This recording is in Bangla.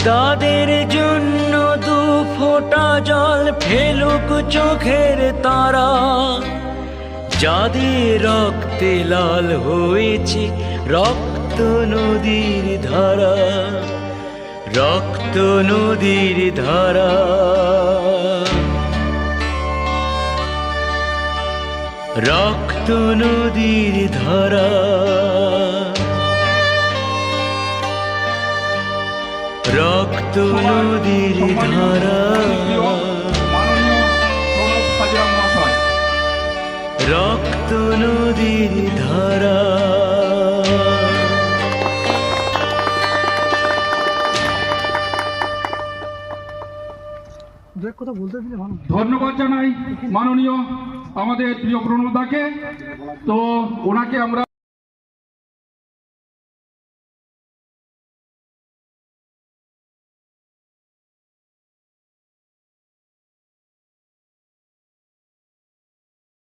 তাদের জন্য দু ফোঁটা জল ফেলুক চোখের তারা, যাদের রক্তে লাল হয়েছে রক্ত নদীর ধারা, রক্ত নদীর ধারা। রক্ত নদীর ধারা, রক্ত নদীর ধারা, রক্ত নদীর ধারা। ধন্যবাদ জানাই মাননীয় আমাদের প্রিয় প্রণবদাকে। তো ওনাকে আমরা